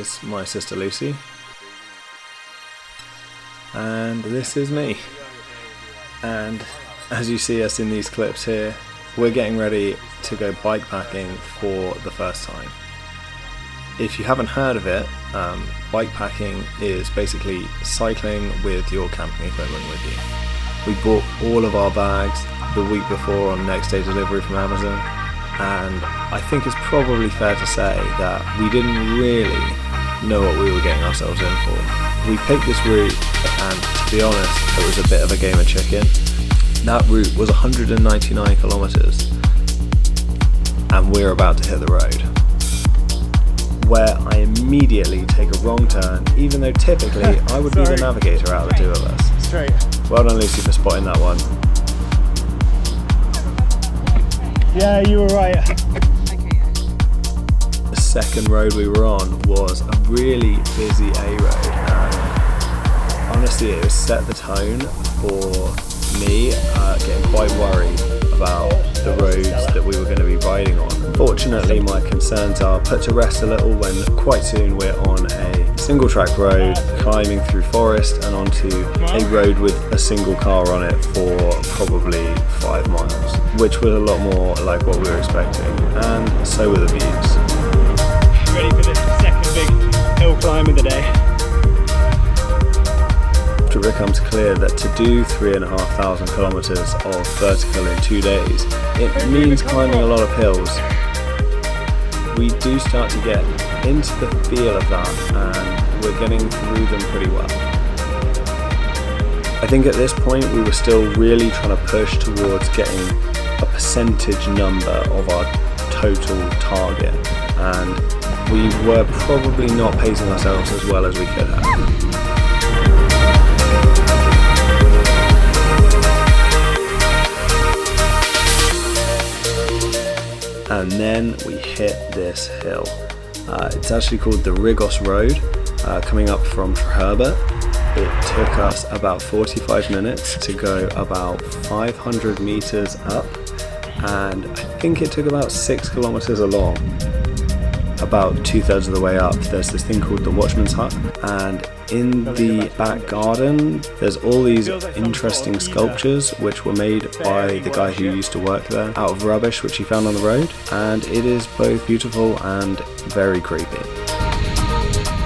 is my sister Lucy, and this is me. And as you see us in these clips here, we're getting ready to go bikepacking for the first time. If you haven't heard of it, bikepacking is basically cycling with your camping equipment with you. We bought all of our bags the week before on next day delivery from Amazon, and I think it's probably fair to say that we didn't really know what we were getting ourselves in for. We picked this route, and to be honest, it was a bit of a game of chicken. That route was 199 kilometers, and we're about to hit the road, where I immediately take a wrong turn, even though typically I would be the navigator out of the two of us. Straight. Well done, Lucy, for spotting that one. Yeah, you were right. The second road we were on was a really busy A road, and honestly it set the tone for me getting quite worried about the roads that we were going to be riding on. Fortunately, my concerns are put to rest a little when quite soon we're on a single track road, climbing through forest and onto a road with a single car on it for probably 5 miles, which was a lot more like what we were expecting, and so were the views. Ready for this second big hill climb of the day. It becomes clear that to do 3,500 kilometers of vertical in 2 days, it means climbing a lot of hills. We do start to get into the feel of that, and we're getting through them pretty well. I think at this point we were still really trying to push towards getting a percentage number of our total target, and we were probably not pacing ourselves as well as we could have. And then we hit this hill. It's actually called the Rigos Road, coming up from Herbert. It took us about 45 minutes to go about 500 meters up, and I think it took about 6 kilometers along. About 2/3 of the way up, there's this thing called the Watchman's Hut, and in the back garden there's all these interesting sculptures which were made by the guy who used to work there out of rubbish which he found on the road, and it is both beautiful and very creepy.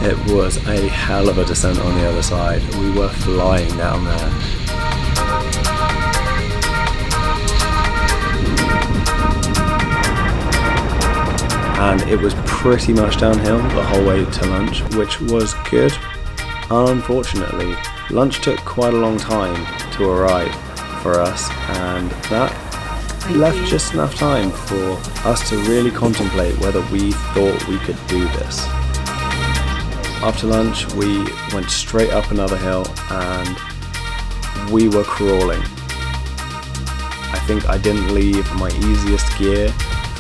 It was a hell of a descent on the other side. We were flying down there. And it was pretty much downhill the whole way to lunch, which was good. Unfortunately, lunch took quite a long time to arrive for us, and that left just enough time for us to really contemplate whether we thought we could do this. After lunch, we went straight up another hill, and we were crawling. I think I didn't leave my easiest gear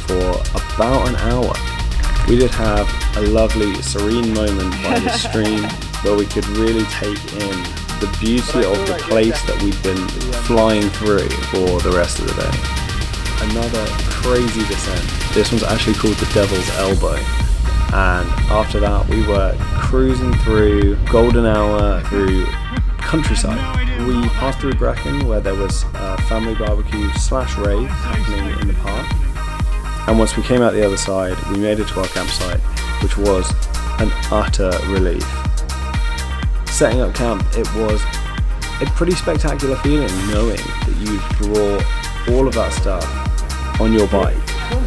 for about an hour. We did have a lovely serene moment by the stream where we could really take in the beauty of the place that we'd been flying through for the rest of the day. Another crazy descent. This one's actually called the Devil's Elbow, and after that we were cruising through golden hour through countryside. We passed through Brecon, where there was a family barbecue / rave happening in the park. And once we came out the other side, we made it to our campsite, which was an utter relief. Setting up camp, it was a pretty spectacular feeling knowing that you brought all of that stuff on your bike.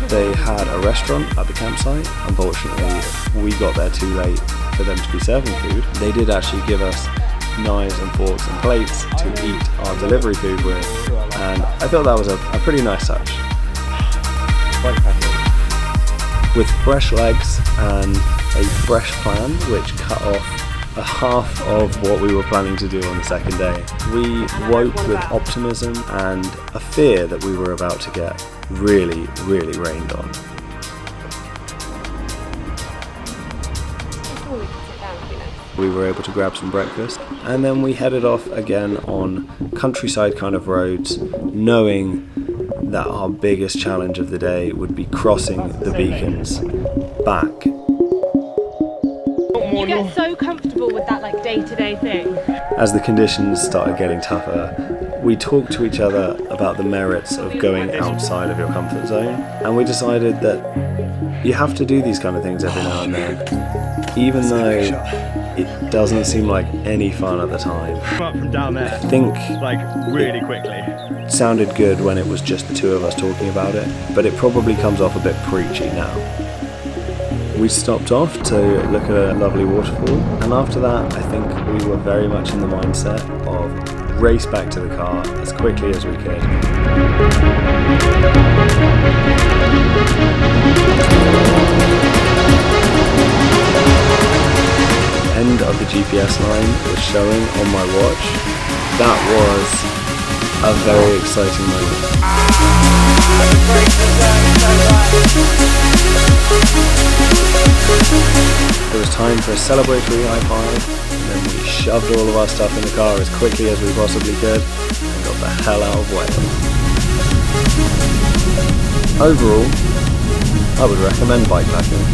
They had a restaurant at the campsite. Unfortunately, we got there too late for them to be serving food. They did actually give us knives and forks and plates to eat our delivery food with, and I thought that was a pretty nice touch. With fresh legs and a fresh plan which cut off a half of what we were planning to do on the second day, we woke with optimism and a fear that we were about to get really, really rained on. We were able to grab some breakfast, and then we headed off again on countryside kind of roads, knowing that our biggest challenge of the day would be crossing the beacons back. more You and get so comfortable with that like day-to-day thing. As the conditions started getting tougher, we talked to each other about the merits of going outside of your comfort zone, and we decided that you have to do these kind of things every now and then, even though it doesn't seem like any fun at the time. up from down there. I think Like really quickly. it sounded good when it was just the two of us talking about it, but it probably comes off a bit preachy now. We stopped off to look at a lovely waterfall, and after that I think we were very much in the mindset of race back to the car as quickly as we could. End of the GPS line was showing on my watch. That was a very exciting moment. It was time for a celebratory high five, and then we shoved all of our stuff in the car as quickly as we possibly could and got the hell out of Wales. Overall, I would recommend bikepacking.